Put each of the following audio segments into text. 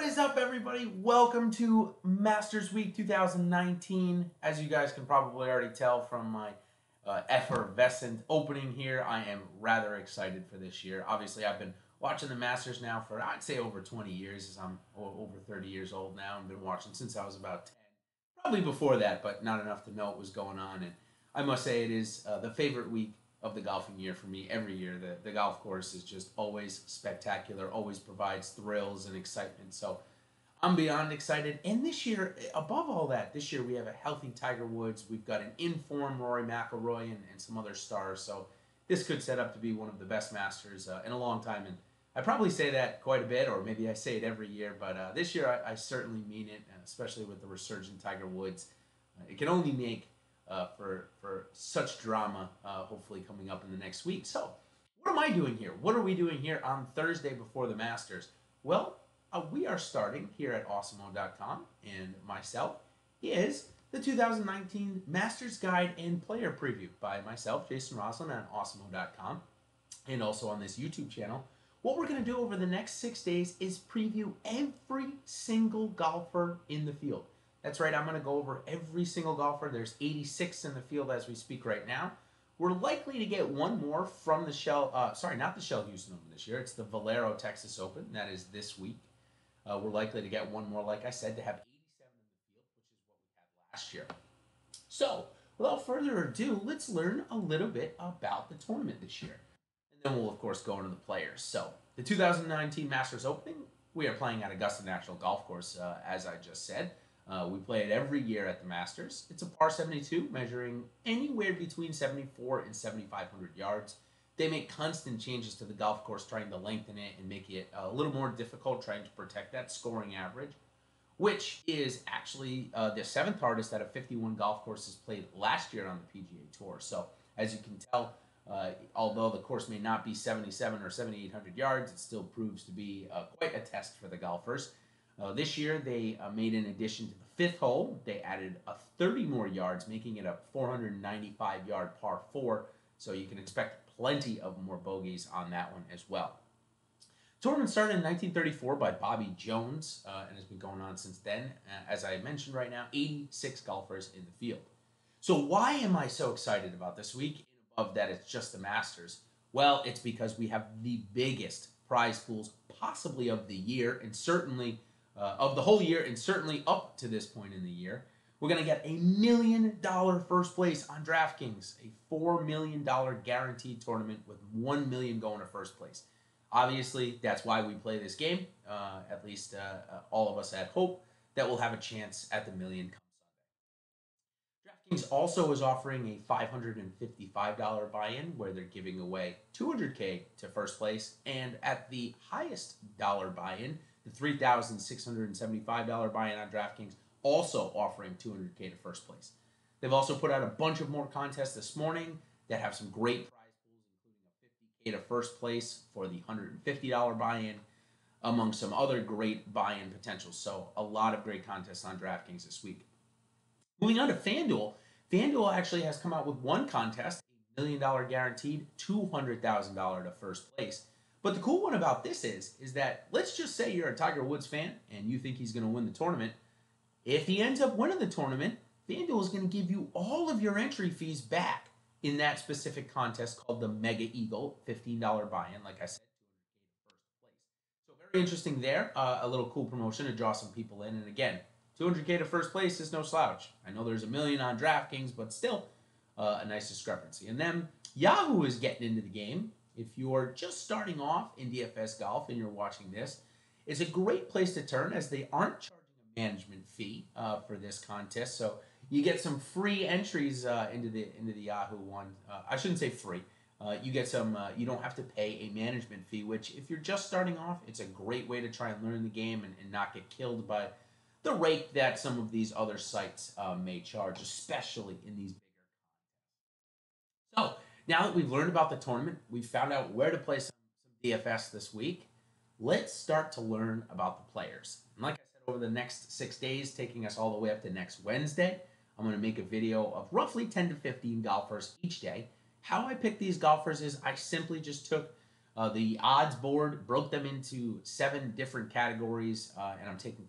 is up, everybody? Welcome to Masters Week 2019. As you guys can probably already tell from my effervescent opening here, I am rather excited for this year. Obviously, I've been watching the Masters now for, I'd say, over 20 years, as I'm over 30 years old now. I've been watching since I was about 10. Probably before that, but not enough to know what was going on. And I must say it is the favorite week of the golfing year for me every year. The golf course is just always spectacular, always provides thrills and excitement. So I'm beyond excited. And this year, above all that, this year we have a healthy Tiger Woods. We've got an in-form Rory McIlroy and some other stars. So this could set up to be one of the best Masters in a long time. And I probably say that quite a bit, or maybe I say it every year. But this year I certainly mean it, especially with the resurgent Tiger Woods. It can only make for such drama, hopefully coming up in the next week. So, what am I doing here? What are we doing here on Thursday before the Masters? Well, we are starting here at awesemo.com, and myself is the 2019 Masters Guide and Player Preview by myself, Jason Roslin, on awesemo.com, and also on this YouTube channel. What we're going to do over the next 6 days is preview every single golfer in the field. That's right, I'm going to go over every single golfer. There's 86 in the field as we speak right now. We're likely to get one more from the not the Shell Houston Open this year. It's the Valero Texas Open. That is this week. We're likely to get one more, like I said, to have 87 in the field, which is what we had last year. So, without further ado, let's learn a little bit about the tournament this year. And then we'll, of course, go into the players. So, the 2019 Masters Opening, we are playing at Augusta National Golf Course, as I just said. We play it every year at the Masters. It's a par 72, measuring anywhere between 74 and 7,500 yards. They make constant changes to the golf course, trying to lengthen it and make it a little more difficult, trying to protect that scoring average, which is actually the seventh hardest out of 51 golf courses played last year on the PGA Tour. So, as you can tell, although the course may not be 77 or 7,800 yards, it still proves to be quite a test for the golfers. This year, they made an addition to the fifth hole. They added 30 more yards, making it a 495-yard par 4. So you can expect plenty of more bogeys on that one as well. Tournament started in 1934 by Bobby Jones and has been going on since then. As I mentioned right now, 86 golfers in the field. So why am I so excited about this week? And above that, it's just the Masters. Well, it's because we have the biggest prize pools possibly of the year, and certainly of the whole year, and certainly up to this point in the year. We're going to get $1 million first place on DraftKings, a $4 million guaranteed tournament with $1 million going to first place. Obviously, that's why we play this game. At least all of us had hope that we'll have a chance at the $1 million come Sunday. DraftKings also is offering a $555 buy-in where they're giving away $200K to first place, and at the highest dollar buy-in, the $3,675 buy-in on DraftKings, also offering $200K to first place. They've also put out a bunch of more contests this morning that have some great prize pools, including a $50K to first place for the $150 buy-in, among some other great buy-in potentials. So a lot of great contests on DraftKings this week. Moving on to FanDuel. FanDuel actually has come out with one contest, a $1 million guaranteed, $200,000 to first place. But the cool one about this is that let's just say you're a Tiger Woods fan and you think he's going to win the tournament. If he ends up winning the tournament, FanDuel is going to give you all of your entry fees back in that specific contest called the Mega Eagle, $15 buy-in, like I said, $200K to first place. So very interesting there, a little cool promotion to draw some people in. And again, $200K to first place is no slouch. I know there's $1 million on DraftKings, but still a nice discrepancy. And then Yahoo is getting into the game. If you're just starting off in DFS golf and you're watching this, it's a great place to turn as they aren't charging a management fee for this contest. So you get some free entries into the Yahoo one. I shouldn't say free. You get some. You don't have to pay a management fee, which if you're just starting off, it's a great way to try and learn the game and not get killed by the rate that some of these other sites may charge, especially in these bigger contests. So, now that we've learned about the tournament, we've found out where to play some DFS this week, let's start to learn about the players. And like I said, over the next 6 days, taking us all the way up to next Wednesday, I'm going to make a video of roughly 10 to 15 golfers each day. How I pick these golfers is I simply just took The odds board broke them into 7 different categories, and I'm taking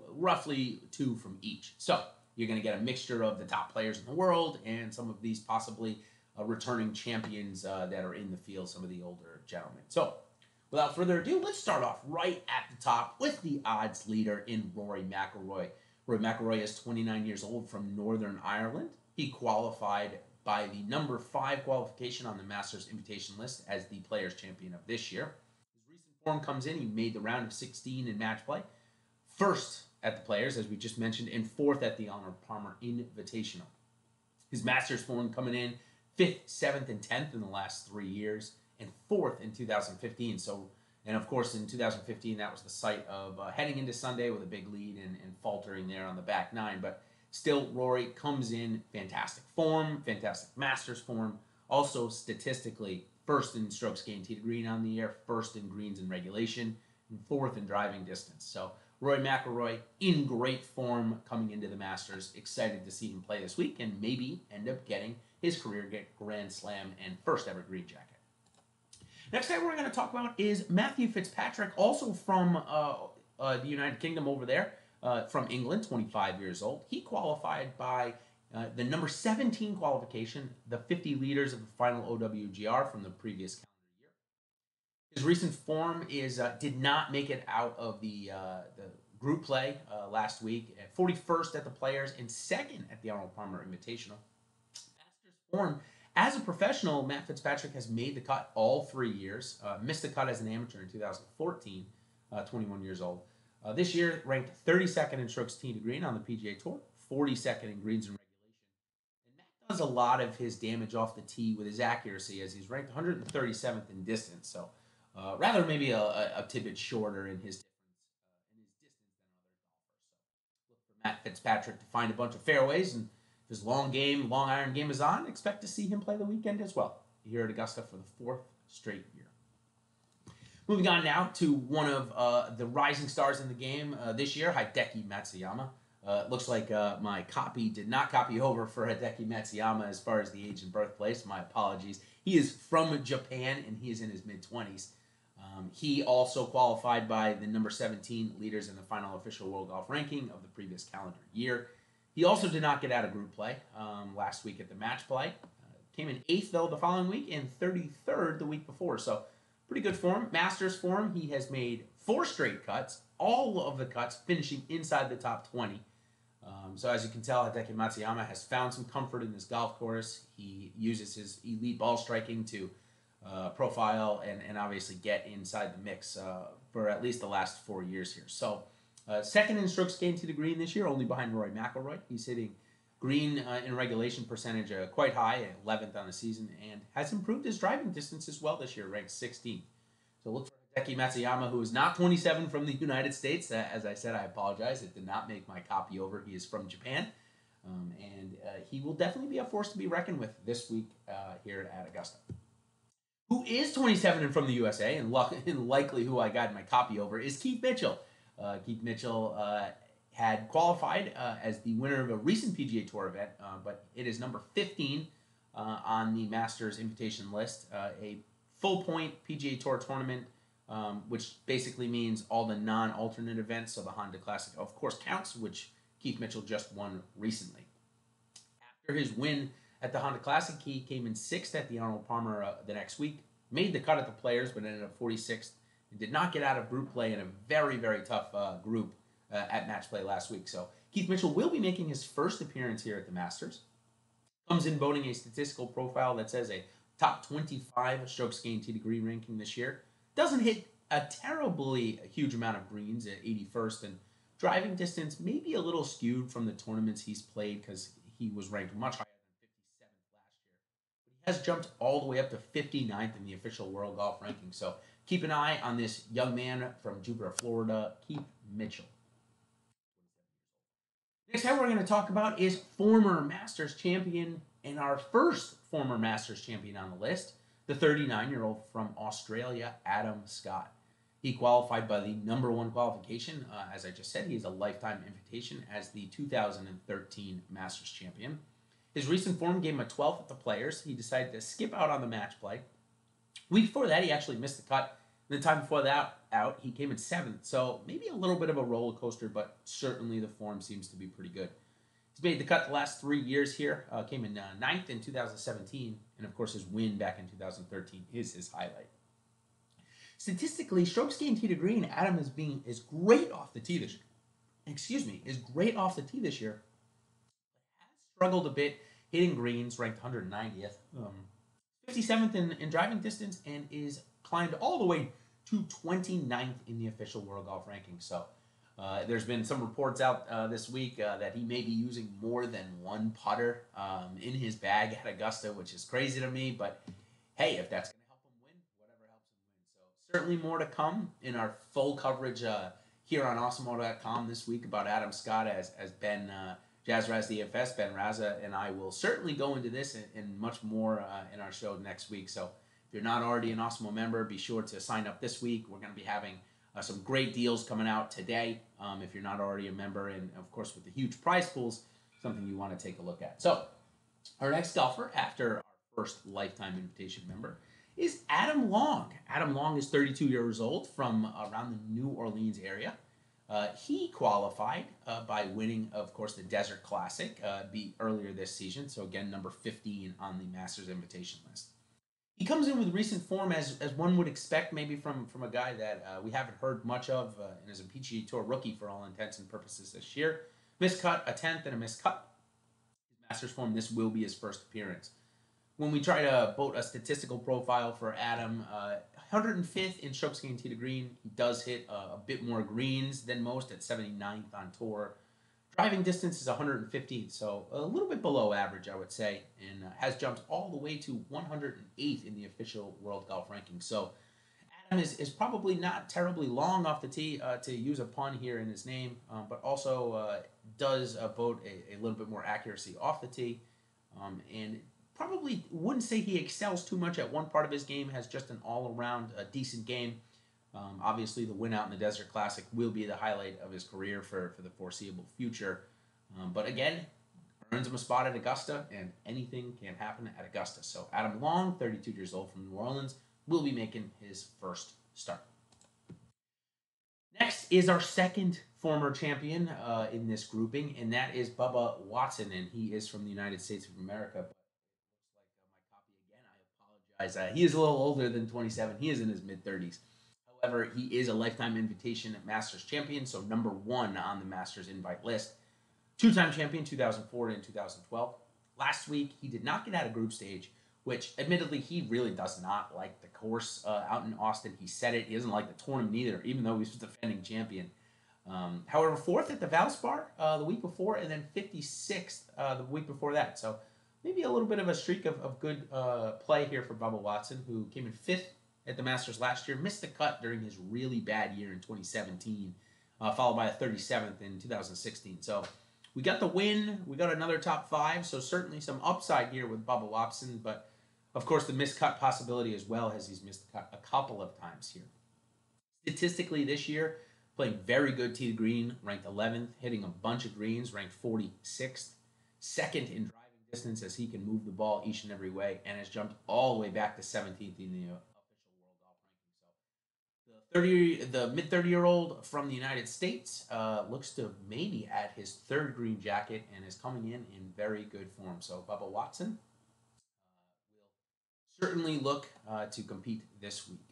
roughly two from each. So you're going to get a mixture of the top players in the world and some of these possibly returning champions that are in the field, some of the older gentlemen. So without further ado, let's start off right at the top with the odds leader in Rory McIlroy. Rory McIlroy is 29 years old from Northern Ireland. He qualified by the number 5 qualification on the Masters invitation list as the Players Champion of this year. His recent form comes in. He made the round of 16 in match play, first at the Players, as we just mentioned, and 4th at the Arnold Palmer Invitational. His Masters form coming in 5th, 7th, and 10th in the last 3 years, and 4th in 2015. And of course, in 2015, that was the site of heading into Sunday with a big lead and faltering there on the back 9. But still, Rory comes in fantastic form, fantastic Masters form. Also, statistically, 1st in strokes gained tee to green on the year, 1st in greens in regulation, and 4th in driving distance. So Rory McIlroy in great form coming into the Masters. Excited to see him play this week and maybe end up getting his career Grand Slam and first ever green jacket. Next guy we're going to talk about is Matthew Fitzpatrick, also from the United Kingdom over there, from England, 25 years old. He qualified by the number 17 qualification, the 50 leaders of the final OWGR from the previous calendar year. His recent form is did not make it out of the group play last week. 41st at the Players and 2nd at the Arnold Palmer Invitational. Masters form. As a professional, Matt Fitzpatrick has made the cut all 3 years, missed the cut as an amateur in 2014, 21 years old. This year, ranked 32nd in strokes tee to green on the PGA Tour, 42nd in greens and regulation. And Matt does a lot of his damage off the tee with his accuracy, as he's ranked 137th in distance. So rather maybe a tidbit shorter in his distance than other golfers. So look for Matt Fitzpatrick to find a bunch of fairways, and if his long iron game is on, expect to see him play the weekend as well here at Augusta for the 4th straight year. Moving on now to one of the rising stars in the game this year, Hideki Matsuyama. Looks like my copy did not copy over for Hideki Matsuyama as far as the age and birthplace. My apologies. He is from Japan, and he is in his mid-20s. He also qualified by the number 17 leaders in the final official World Golf Ranking of the previous calendar year. He also did not get out of group play last week at the match play. Came in 8th, though, the following week, and 33rd the week before. So pretty good form. Masters form, he has made 4 straight cuts, all of the cuts finishing inside the top 20. So as you can tell, Hideki Matsuyama has found some comfort in this golf course. He uses his elite ball striking to profile and obviously get inside the mix for at least the last 4 years here. So 2nd in strokes gained tee to green this year, only behind Rory McIlroy. He's hitting green in regulation percentage quite high, 11th on the season, and has improved his driving distance as well this year, ranked 16th. So look for Hideki Matsuyama, who is not 27 from the United States. As I said, I apologize. It did not make my copy over. He is from Japan, and he will definitely be a force to be reckoned with this week here at Augusta. Who is 27 and from the USA, and likely who I got my copy over, is Keith Mitchell. Keith Mitchell had qualified as the winner of a recent PGA Tour event, but it is number 15 on the Masters invitation list, a full-point PGA Tour tournament, which basically means all the non-alternate events, so the Honda Classic, of course, counts, which Keith Mitchell just won recently. After his win at the Honda Classic, he came in 6th at the Arnold Palmer the next week, made the cut at the Players, but ended up 46th, and did not get out of group play in a very, very tough group at match play last week. So Keith Mitchell will be making his first appearance here at the Masters. Comes in boating a statistical profile that says a top 25 strokes gained tee to green ranking this year. Doesn't hit a terribly huge amount of greens at 81st, and driving distance may be a little skewed from the tournaments he's played because he was ranked much higher than 57th last year. But he has jumped all the way up to 59th in the official World Golf Ranking. So keep an eye on this young man from Jupiter, Florida, Keith Mitchell. Next guy we're going to talk about is former Masters champion and our first former Masters champion on the list, the 39-year-old from Australia, Adam Scott. He qualified by the number 1 qualification. As I just said, he has a lifetime invitation as the 2013 Masters champion. His recent form gave him a 12th at the Players. He decided to skip out on the match play, Week before that, he actually missed the cut. The time before that out, he came in 7th. So maybe a little bit of a roller coaster, but certainly the form seems to be pretty good. He's made the cut the last 3 years here. Came in 9th in 2017. And of course, his win back in 2013 is his highlight. Statistically, strokes gained tee to green, Adam is great off the tee this year. Is great off the tee this year. Has struggled a bit hitting greens, ranked 190th. 57th in driving distance, and is climbed all the way to 29th in the official World Golf Rankings. So there's been some reports out this week that he may be using more than one putter in his bag at Augusta, which is crazy to me. But hey, if that's going to help him win, whatever helps him win. So certainly more to come in our full coverage here on awesemo.com this week about Adam Scott as Ben Jazzraz DFS, Ben Raza, and I will certainly go into this and much more in our show next week. So if you're not already an Awesemo member, be sure to sign up this week. We're going to be having some great deals coming out today if you're not already a member. And, of course, with the huge prize pools, something you want to take a look at. So our next golfer after our first lifetime invitation member is Adam Long. Adam Long is 32 years old from around the New Orleans area. He qualified by winning, of course, the Desert Classic earlier this season. So, again, number 15 on the Masters invitation list. He comes in with recent form as one would expect, maybe from a guy that we haven't heard much of and is a PGA Tour rookie for all intents and purposes this year. Miscut, a 10th, and a miscut. His Masters form, this will be his first appearance. When we try to boat a statistical profile for Adam, 105th in strokes gained tee to green. He does hit a bit more greens than most at 79th on tour. Driving distance is 115th, so a little bit below average, I would say, and has jumped all the way to 108th in the official World Golf Rankings. So Adam is probably not terribly long off the tee, to use a pun here in his name, but also does vote a little bit more accuracy off the tee, and probably wouldn't say he excels too much at one part of his game, has just an all-around decent game. Obviously, the win out in the Desert Classic will be the highlight of his career for the foreseeable future. But again, earns him a spot at Augusta, and anything can happen at Augusta. So Adam Long, 32 years old from New Orleans, will be making his first start. Next is our second former champion in this grouping, and that is Bubba Watson, and he is from the United States of America. I apologize. He is a little older than 27. He is in his mid-30s. However, he is a lifetime invitation Masters champion, so number 1 on the Masters invite list. 2-time champion 2004 and 2012. Last week, he did not get out of group stage, which admittedly he really does not like the course out in Austin. He said it. He doesn't like the tournament either, even though he's the defending champion. However, 4th at the Valspar the week before, and then 56th the week before that. So maybe a little bit of a streak of good play here for Bubba Watson, who came in 5th at the Masters last year, missed the cut during his really bad year in 2017, followed by a 37th in 2016. So we got the win. We got another top 5, so certainly some upside here with Bubba Watson, but of course the missed cut possibility as well, as he's missed the cut a couple of times here. Statistically this year, playing very good tee to green, ranked 11th, hitting a bunch of greens, ranked 46th, 2nd in driving distance as he can move the ball each and every way, and has jumped all the way back to 17th in the the mid-30-year-old from the United States looks to maybe add his 3rd green jacket and is coming in very good form. So Bubba Watson will certainly look to compete this week.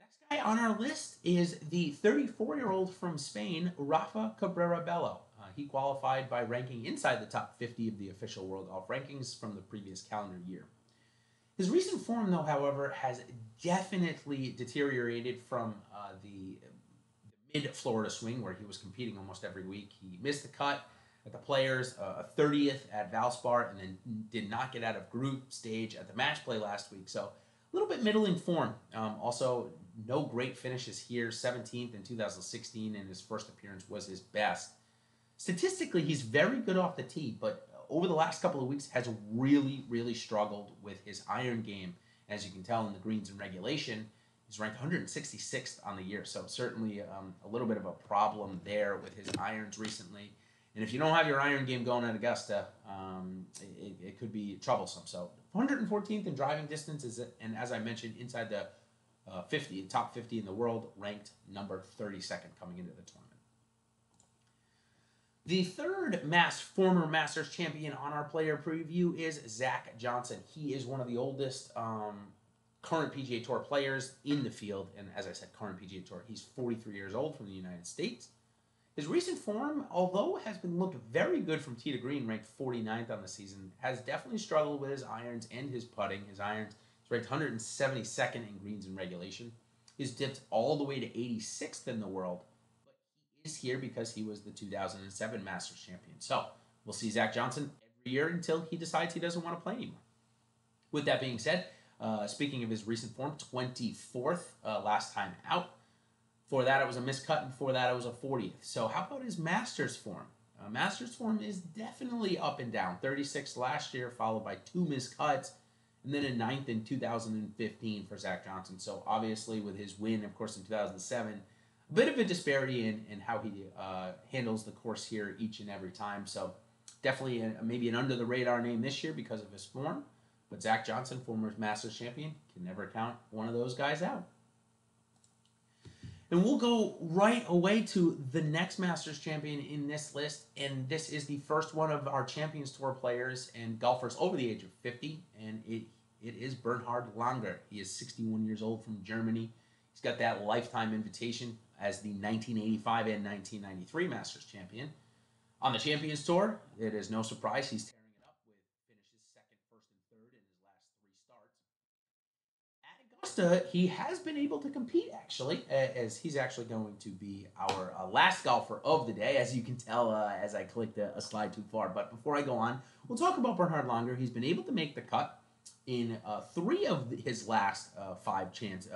Next guy on our list is the 34-year-old from Spain, Rafa Cabrera Bello. He qualified by ranking inside the top 50 of the official World Golf Rankings from the previous calendar year. His recent form, though, however, has definitely deteriorated from the mid-Florida swing, where he was competing almost every week. He missed the cut at the Players, a 30th at Valspar, and then did not get out of group stage at the match play last week. So a little bit middling form. Also, no great finishes here. 17th in 2016, and his first appearance was his best. Statistically, he's very good off the tee, but over the last couple of weeks has really, really struggled with his iron game. As you can tell in the greens and regulation, he's ranked 166th on the year. So certainly a little bit of a problem there with his irons recently. And if you don't have your iron game going at Augusta, it could be troublesome. So 114th in driving distance is it, and as I mentioned, inside the top 50 in the world, ranked number 32nd coming into the tournament. The third former Masters champion on our player preview is Zach Johnson. He is one of the oldest current PGA Tour players in the field, and as I said, current PGA Tour. He's 43 years old from the United States. His recent form, although has been looked very good from tee to green, ranked 49th on the season, has definitely struggled with his irons and his putting. His irons is ranked 172nd in greens in regulation. He's dipped all the way to 86th in the world, but he is here because he was the 2007 Masters champion. So we'll see Zach Johnson every year until he decides he doesn't want to play anymore. With that being said, speaking of his recent form, 24th last time out. Before that, it was a miscut, and before that, it was a 40th. So how about his Masters form? Masters form is definitely up and down. 36th last year, followed by 2 miscuts, and then a 9th in 2015 for Zach Johnson. So obviously, with his win, of course, in 2007, a bit of a disparity in how he handles the course here each and every time. So definitely maybe an under-the-radar name this year because of his form. But Zach Johnson, former Masters champion, can never count one of those guys out. And we'll go right away to the next Masters champion in this list. And this is the first one of our Champions Tour players and golfers over the age of 50. And it is Bernhard Langer. He is 61 years old from Germany. He's got that lifetime invitation as the 1985 and 1993 Masters champion. On the Champions Tour, it is no surprise he's tearing it up with finishes second, first, and third in his last 3 starts. At Augusta, he has been able to compete, actually, as he's actually going to be our last golfer of the day, as you can tell as I clicked a slide too far. But before I go on, we'll talk about Bernhard Langer. He's been able to make the cut in 3 of his last 5 tries.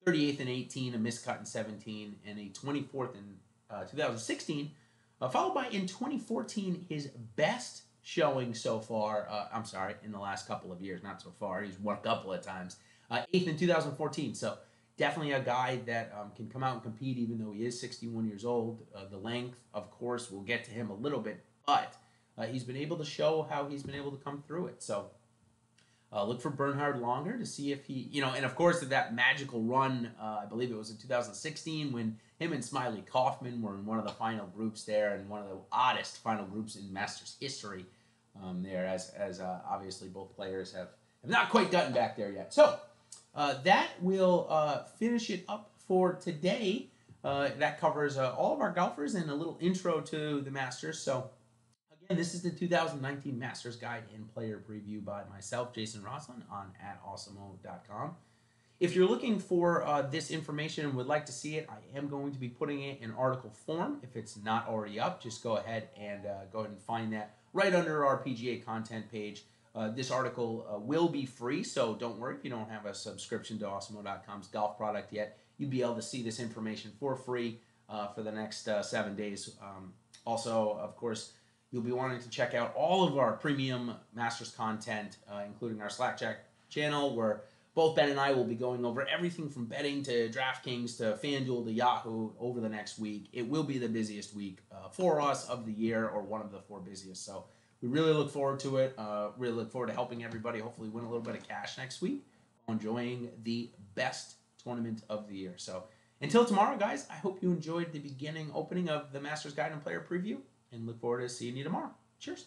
38th in 18, a miscut in 17, and a 24th in 2016, followed by in 2014 his best showing so far. In the last couple of years, not so far. He's won a couple of times. 8th in 2014. So definitely a guy that can come out and compete, even though he is 61 years old. The length, of course, we'll get to him a little bit, but he's been able to show how he's been able to come through it. So look for Bernhard Langer to see if he, and of course that magical run, I believe it was in 2016 when him and Smiley Kaufman were in one of the final groups there, and one of the oddest final groups in Masters history there, as obviously both players have not quite gotten back there yet. So that will finish it up for today. That covers all of our golfers and a little intro to the Masters. So again, this is the 2019 Masters Guide and Player Preview by myself, Jason Roslin, on @awesemo.com. If you're looking for this information and would like to see it, I am going to be putting it in article form. If it's not already up, just go ahead and find that right under our PGA content page. This article will be free, so don't worry if you don't have a subscription to awesemo.com's golf product yet. You'll be able to see this information for free for the next 7 days. Also, of course, you'll be wanting to check out all of our premium Masters content, including our Slack channel, where both Ben and I will be going over everything from betting to DraftKings to FanDuel to Yahoo over the next week. It will be the busiest week for us of the year, or one of the 4 busiest. So we really look forward to it. Really look forward to helping everybody hopefully win a little bit of cash next week while enjoying the best tournament of the year. So until tomorrow, guys, I hope you enjoyed the opening of the Masters Guide and Player Preview, and look forward to seeing you tomorrow. Cheers.